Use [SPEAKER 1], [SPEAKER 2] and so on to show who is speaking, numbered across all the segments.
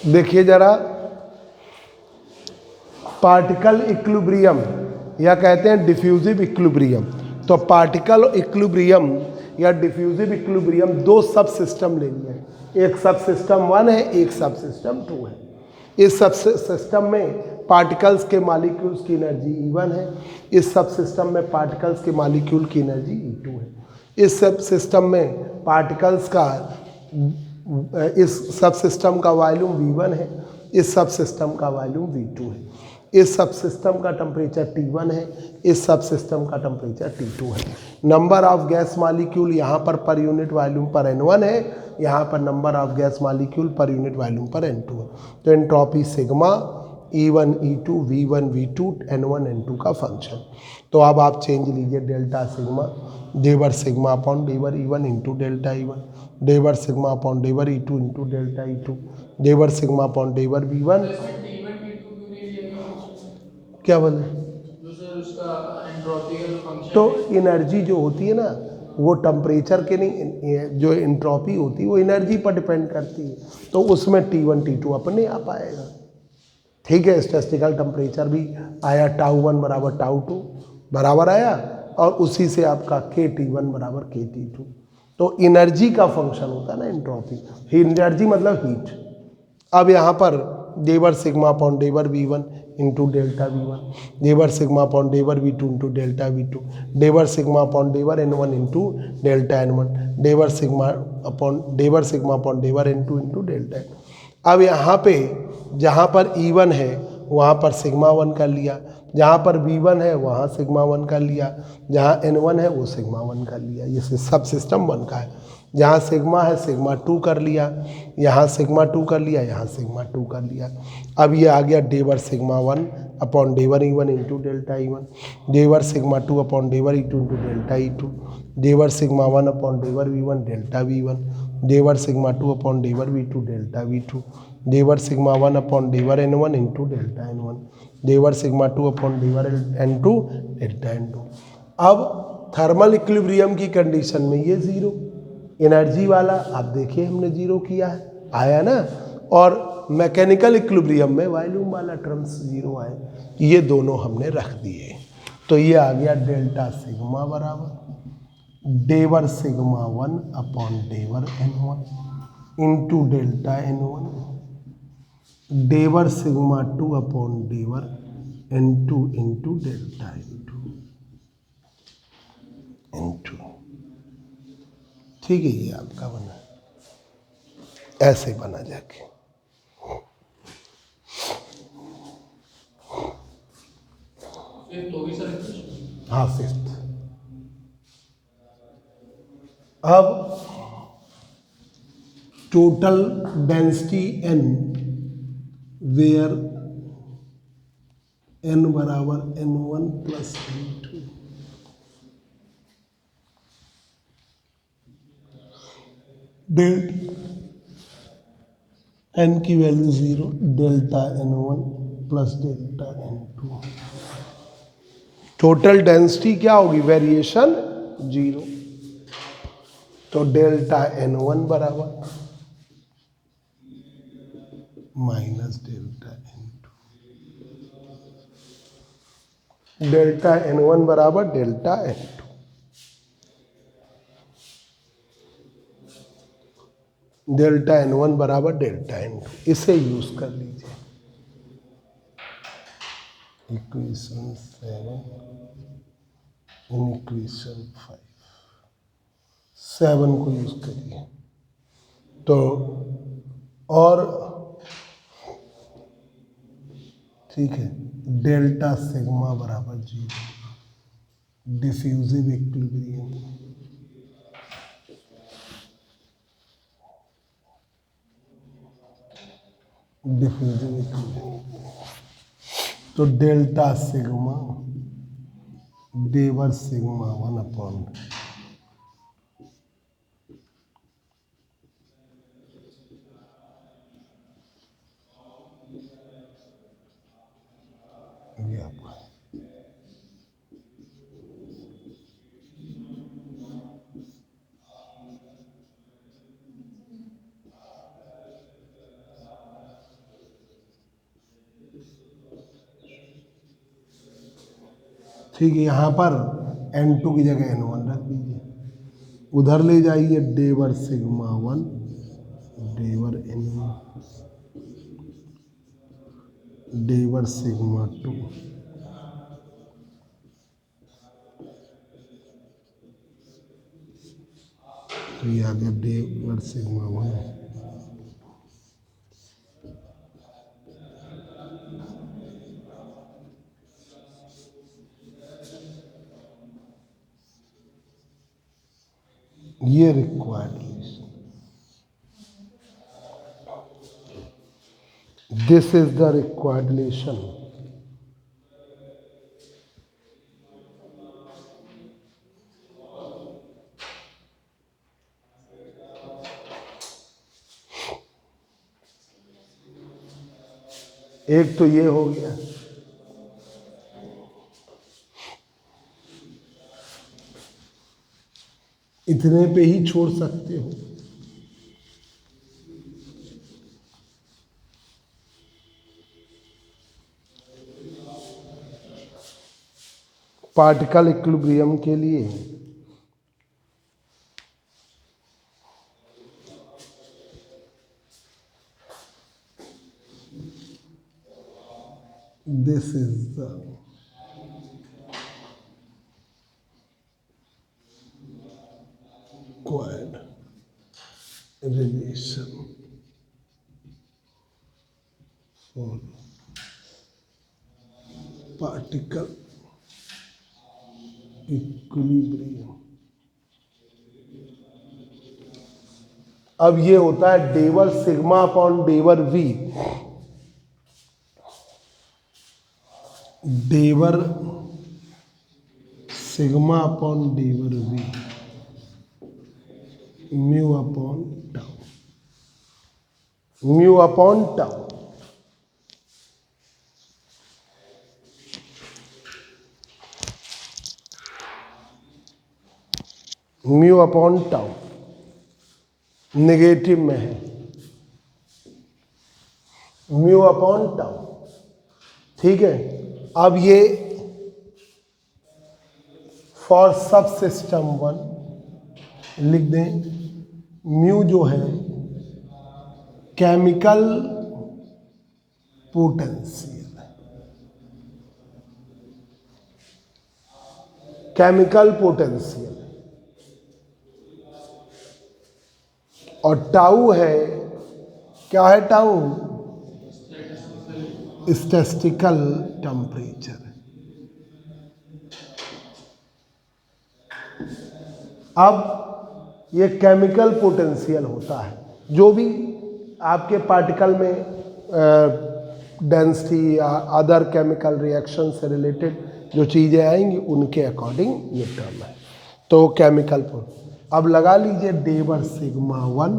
[SPEAKER 1] देखिए जरा, particle equilibrium या कहते हैं डिफ्यूजिव इक्विलिब्रियम। तो पार्टिकल इक्विलिब्रियम या डिफ्यूजिव इक्विलिब्रियम दो सब सिस्टम ले लिए, एक सब सिस्टम 1 है, एक सब सिस्टम 2 है। इस सब सिस्टम में पार्टिकल्स के मॉलिक्यूल्स की एनर्जी E1 है, इस सब सिस्टम में पार्टिकल्स के मॉलिक्यूल की एनर्जी E2 है। इस सब सिस्टम में पार्टिकल्स का इस सब सिस्टम का वॉल्यूम V1 है, इस सब सिस्टम का वॉल्यूम V2 है। इस सब सिस्टम का टेम्परेचर T1 है, इस सब सिस्टम का टेम्परेचर T2 है। नंबर ऑफ गैस मॉलिक्यूल यहाँ पर यूनिट वॉल्यूम पर N1 है, यहाँ पर number of gas molecule per unit volume पर N2 है। तो entropy sigma E1 E2 V1 V2 N1 N2 का फंक्शन। तो अब आप चेंज लीजिए, डेल्टा सिग्मा डेवर सिग्मा अपॉन डेवर E1 इंटू डेल्टा E1, डेवर सिग्मा अपॉन डेवर E2 इंटू डेल्टा E2, डेवर सिग्मा अपॉन डेवर V1। क्या बोले?
[SPEAKER 2] सर उसका एंट्रोपिकल फंक्शन
[SPEAKER 1] तो एनर्जी जो होती है ना, वो टेम्परेचर के नहीं, जो एंट्रोपी होती है वो एनर्जी पर डिपेंड करती है। तो उसमें T1 T2 अपने आप आएगा। ठीक है, स्टैटिस्टिकल टेम्परेचर भी आया, टाउ 1 बराबर टाउ 2 बराबर आया, और उसी से आपका KT1 बराबर KT2। तो एनर्जी का फंक्शन होता है ना एंट्रोपी, एनर्जी मतलब हीट। अब यहाँ पर डेवर सिग्मा अपॉन डेवर V1 इंटू डेल्टा V1, डेवर सिग्मा अपॉन डेवर V2 इंटू डेल्टा V2, डेवर सिग्मा अपॉन डेवर N1 इंटू डेल्टा N1, डेवर सिग्मा अपॉन डेवर N2 इंटू डेल्टा N। अब यहाँ पे जहाँ पर E1 है वहाँ पर सिग्मा 1 का लिया, जहाँ पर V1 है वहाँ सिग्मा 1 का लिया, जहाँ N1 है वो सिग्मा 1 का लिया। ये सब सिस्टम 1 का है। जहाँ सिग्मा है सिग्मा 2 कर लिया, यहाँ सिग्मा 2 कर लिया, यहाँ सिग्मा 2 कर लिया। अब ये आ गया डेवर सिग्मा 1 अपॉन डेवर E1 इंटू डेल्टा E1, डेवर सिग्मा 2 अपॉन डेवर E2 इंटू डेल्टा E2, डेवर सिग्मा 1 अपॉन डेवर V1 डेल्टा V1, डेवर सिग्मा 2 अपॉन डेवर V2 डेल्टा V2, डेवर सिग्मा 1 अपॉन डेवर N1 इंटू डेल्टा N1, डेवर सिग्मा 2 अपॉन डेवर N2 डेल्टा N2। अब थर्मल इक्विलिब्रियम की कंडीशन में ये जीरो एनर्जी वाला, आप देखिए हमने जीरो किया है, आया ना। और मैकेनिकल इक्विलिब्रियम में वॉल्यूम वाला टर्म्स जीरो आए, ये दोनों हमने रख दिए। तो ये आ गया डेल्टा सिग्मा बराबर डेवर सिग्मा 1 अपॉन डेवर N1 इंटू डेल्टा N1, डेवर सिग्मा 2 अपॉन डेवर N2 इंटू डेल्टा N2। ठीक है, ये आपका बना, ऐसे बना जाके। हाँ, फिफ्थ। अब total density N where N बराबर N1 plus N2, delta N की value 0, delta N1 plus delta N2। Total density क्या होगी? वेरिएशन 0। तो डेल्टा N1 बराबर minus delta N2, delta N1 बराबर डेल्टा N2, डेल्टा N1 बराबर delta N2। इसे use कर लीजिए, इक्वेशन 7 इन इक्वेशन 7 को यूज करिए। तो और ठीक है, डेल्टा सिग्मा बराबर 0, डिफ्यूजिव इक्विलिब्रियम, डिफ्यूजिव इक्विलिब्रियम। तो डेल्टा सिग्मा डेवर सिग्मा 1 अपॉन ये आपका ठीक है, यहाँ पर N2 की जगह N1 रख दीजिए, उधर ले जाइए डेवर सिग्मा 1 डेवर N1 डेवर सिग्मा 2, तो ये आ गया डेवर सिग्मा 1। ये required relation, this is the required relation. एक तो ये हो गया, इतने पे ही छोड़ सकते हो। पार्टिकल इक्विलिब्रियम के लिए this is the required relation for particle equilibrium। अब ये होता है डेवर सिग्मा अपॉन डेवर वी, डेवर सिग्मा अपॉन डेवर V mu upon tau, mu upon tau. Mu upon tau negative में है, म्यू अपॉन टाउ। ठीक है, अब ये फॉर सब सिस्टम 1 लिख दें, म्यू जो है केमिकल पोटेंशियल है, केमिकल पोटेंशियल, और टाउ है, क्या है टाउ? Statistical temperature. अब ये केमिकल पोटेंशियल होता है, जो भी आपके पार्टिकल में डेंसिटी या अदर केमिकल रिएक्शन से रिलेटेड जो चीज़ें आएंगी उनके अकॉर्डिंग ये टर्म है। तो केमिकल अब लगा लीजिए डेवर सिग्मा 1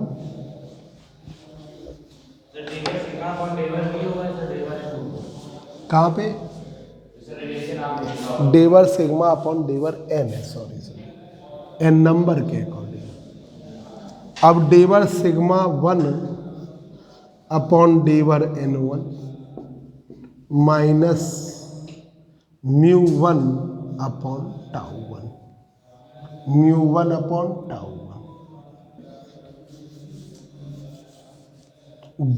[SPEAKER 1] कहाँ पे? डेवर सिग्मा अपॉन डेवर एन है, सॉरी एन नंबर के अकॉर्डिंग। अब डेवर सिग्मा 1 अपॉन डेवर N1 minus mu 1 upon tau 1, mu 1 upon tau 1,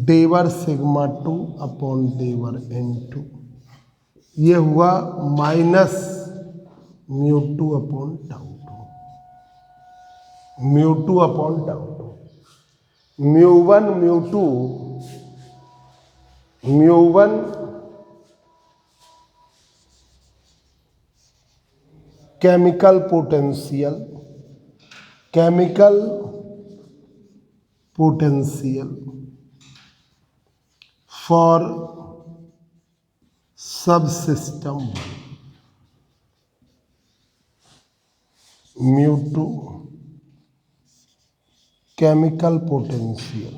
[SPEAKER 1] डेवर सिग्मा 2 अपॉन डेवर N2, ये हुआ minus mu 2 upon tau 2, mu 2 upon tau 2, mu 1 mu 2, mu 1 chemical potential, chemical potential for sub system 1, mu 2 chemical potential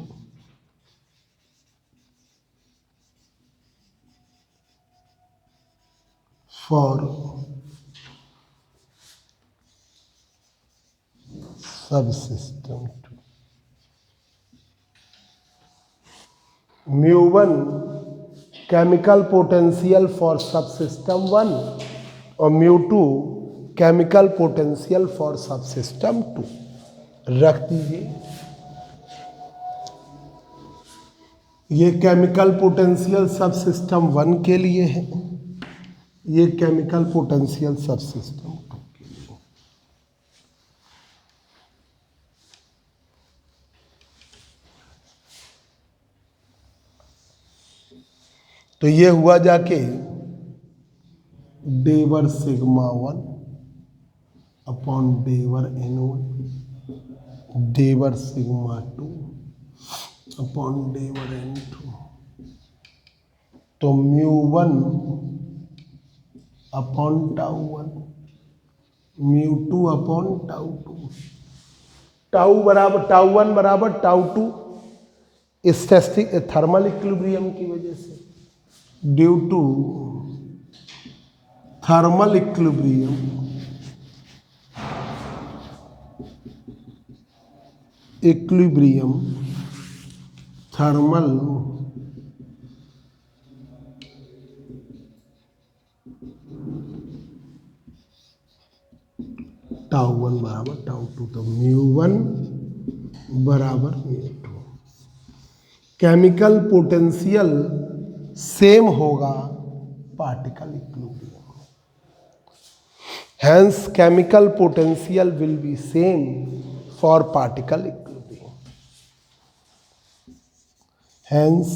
[SPEAKER 1] for sub system 2, mu 1 chemical potential for sub system 1 और μ2 chemical potential for subsystem 2 रख दीजिए। ये chemical potential subsystem 1 के लिए है, ये chemical potential subsystem 2 के लिए। तो ये हुआ जाके डेवर सिग्मा 1 अपॉन डेवर N1 डेवर सिग्मा 2 अपॉन डेवर N2। तो μ1 अपॉन τ1 μ2 अपॉन τ2 τ1 बराबर τ2 स्टैटिक थर्मल इक्विलिब्रियम की वजह से, due to thermal equilibrium thermal τ1 बराबर τ2। तो μ1 बराबर μ2। केमिकल पोटेंशियल सेम होगा particle equilibrium, hence chemical potential will be same for particle equilibrium, hence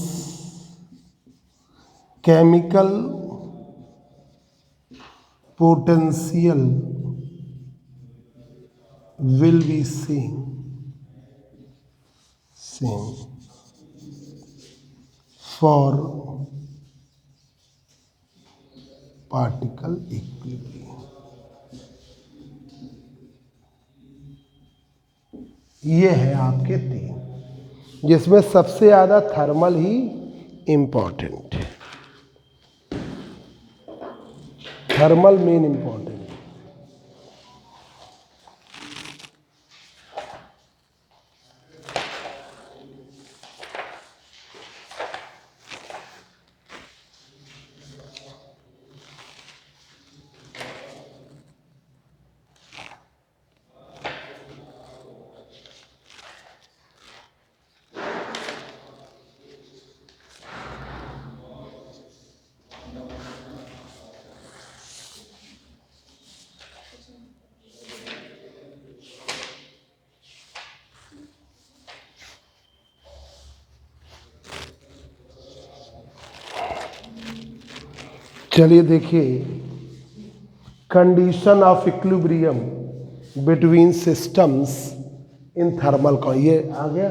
[SPEAKER 1] chemical potential will be same for particle equilibrium। ये है आपके 3, जिसमें सबसे ज़्यादा थर्मल ही इम्पॉर्टेंट है, थर्मल मेन इम्पॉर्टेंट। चलिए देखिए, condition of equilibrium between systems in thermal को, ये आ गया,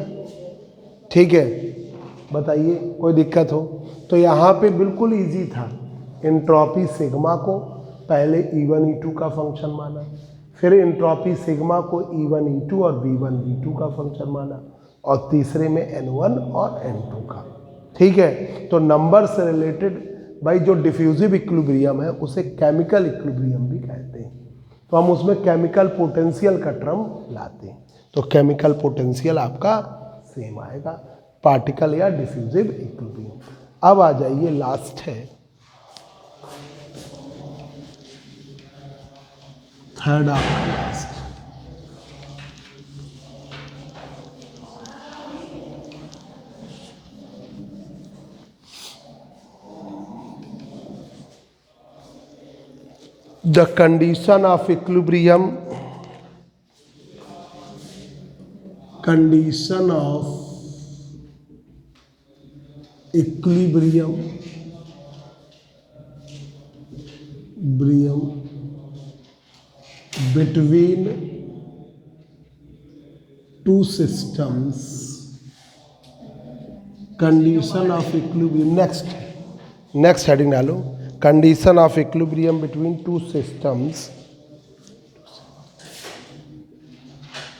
[SPEAKER 1] ठीक है। बताइए कोई दिक्कत हो तो। यहाँ पे बिल्कुल इजी था, एंट्रोपी सिग्मा को पहले E1 E2 का फंक्शन माना, फिर एंट्रोपी सिग्मा को E1 E2 और V1 V2 का फंक्शन माना, और तीसरे में N1 और N2 का, ठीक है। तो नंबर से रिलेटेड भाई जो डिफ्यूजिव इक्विलिब्रियम है उसे केमिकल इक्विलिब्रियम भी कहते हैं, तो हम उसमें केमिकल पोटेंशियल का टर्म लाते हैं। तो केमिकल पोटेंशियल आपका सेम आएगा, पार्टिकल या डिफ्यूजिव इक्विलिब्रियम। अब आ जाइए, लास्ट है थर्ड आपका last. The condition of equilibrium, condition of equilibrium between two systems, condition of equilibrium, next heading डालो, condition of equilibrium between two systems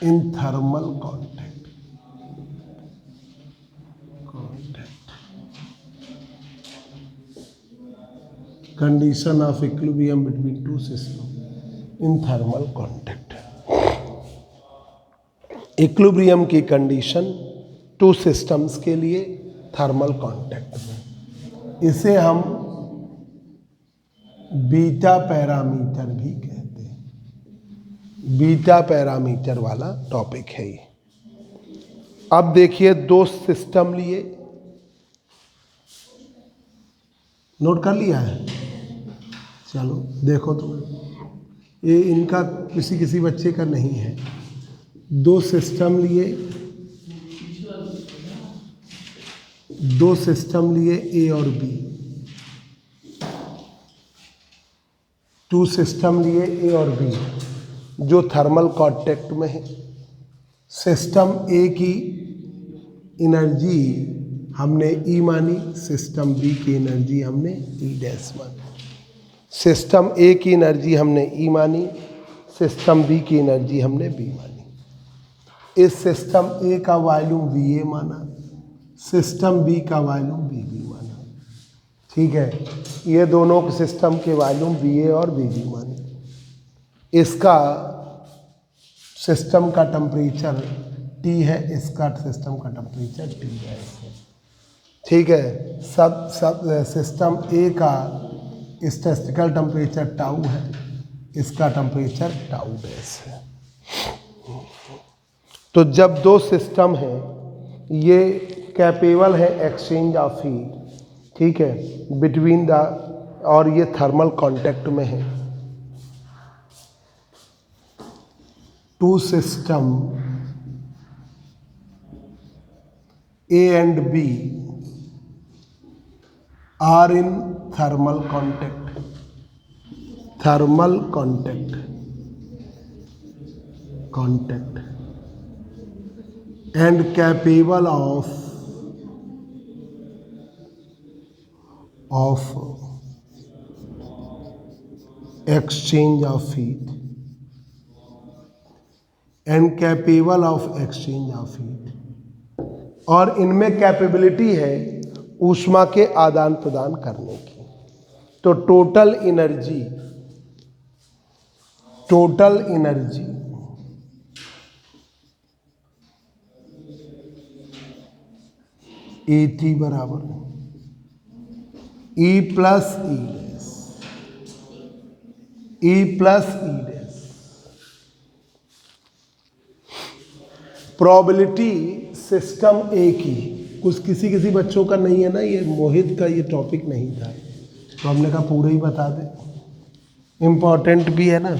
[SPEAKER 1] in thermal contact, condition of equilibrium between two systems in thermal contact। Equilibrium की condition to systems के लिए thermal contact में, इसे हम beta parameter भी कहते हैं, बीटा पैरामीटर वाला टॉपिक है ये। अब देखिए दो सिस्टम लिए, नोट कर लिया है, चलो देखो तो, ये इनका किसी किसी बच्चे का नहीं है। दो सिस्टम लिए, दो सिस्टम लिए ए और बी, टू सिस्टम लिए ए और बी जो थर्मल कांटेक्ट में है। सिस्टम ए की एनर्जी हमने ई मानी, सिस्टम बी की एनर्जी हमने ई डैश मानी। सिस्टम ए की एनर्जी हमने ई मानी, सिस्टम बी की एनर्जी हमने बी मानी। इस सिस्टम ए का वॉल्यूम वी ए माना, सिस्टम बी का वॉल्यूम वी बी माना। ठीक है, ये दोनों के सिस्टम के वॉल्यूम वी ए और वी बी माने। इसका सिस्टम का टेम्परेचर T है, इसका सिस्टम का टेम्परेचर T है। ठीक है, सब सिस्टम ए का स्टैटिस्टिकल टेम्परेचर टाउ है, इसका टेम्परेचर टाउ डैश है। तो जब दो सिस्टम हैं ये कैपेबल है एक्सचेंज ऑफ हीट, ठीक है, बिटवीन द, और ये थर्मल कांटेक्ट में है। Two system A and B are in thermal contact, thermal contact, contact, and capable of exchange of heat, and capable of exchange of heat, और इनमें capability है ऊष्मा के आदान प्रदान करने की। तो टोटल एनर्जी E बराबर E plus E dash, E plus E dash. Probability system A की, कुछ किसी बच्चों का नहीं है ना, ये मोहित का ये टॉपिक नहीं था, तो हमने कहा पूरा ही बता दे, इम्पोर्टेंट भी है ना।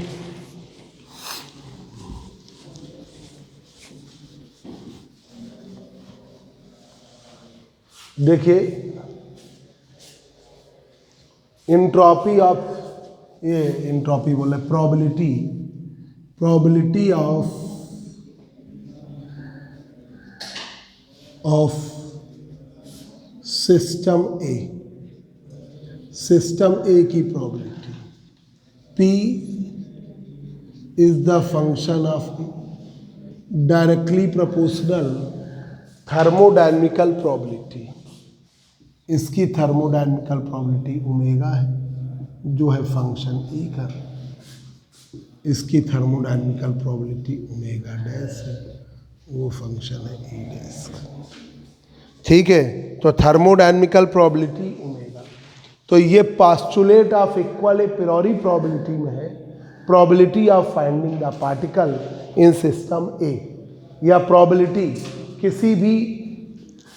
[SPEAKER 1] देखिए इंट्रॉपी ऑफ, ये इंट्रॉपी बोले प्रोबेबिलिटी ऑफ सिस्टम ए की probability P is the function of directly proportional thermodynamical probability. इसकी थर्मोडायनेमिकल प्रोबेबिलिटी ओमेगा है जो है फंक्शन E का, इसकी थर्मोडायनेमिकल प्रोबेबिलिटी ओमेगा डैश है, वो फंक्शन है E डैश का। ठीक है, तो थर्मोडायनेमिकल प्रोबेबिलिटी ओमेगा। तो ये postulate of equal priori probability में है, probability of finding the particle in system A, या प्रोबेबिलिटी किसी भी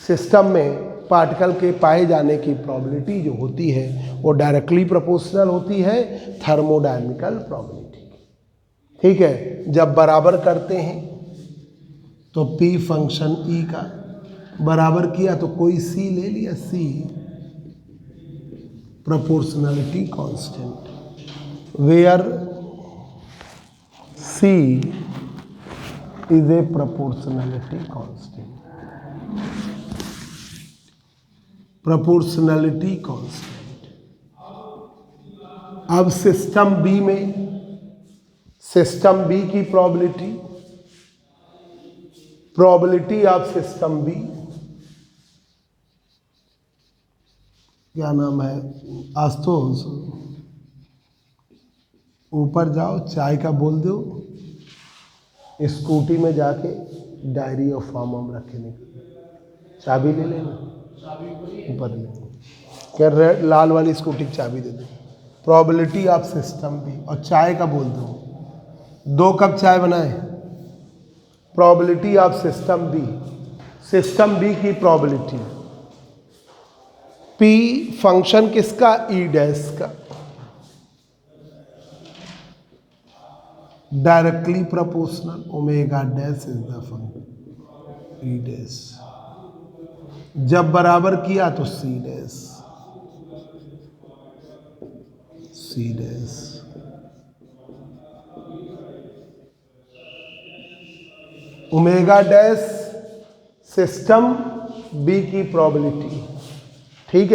[SPEAKER 1] सिस्टम में पार्टिकल के पाए जाने की प्रोबेबिलिटी जो होती है वो डायरेक्टली प्रोपोर्शनल होती है थर्मोडायनेमिकल प्रोबेबिलिटी। ठीक है, जब बराबर करते हैं तो P फंक्शन E का बराबर किया तो कोई C ले लिया, C proportionality constant, where C is a proportionality constant, proportionality constant. अब सिस्टम बी में, सिस्टम बी की प्रोबेबिलिटी ऑफ सिस्टम बी, क्या नाम है, आशुतोष, ऊपर जाओ, चाय का बोल दो, स्कूटी में जाके डायरी और फॉर्म हम रखे निकल, चाबी ले लेना, ऊपर ले, क्या लाल वाली स्कूटी की चाबी दे दो। Probability of system B. और चाय का बोल दो, 2 कप चाय बनाए, probability of system B, system B की प्रोबेबिलिटी। पी फंक्शन किसका, ई डैश का, directly proportional, omega dash is the function E dash. जब बराबर किया तो C dash, C dash. Omega dash system B की प्रोबेबिलिटी,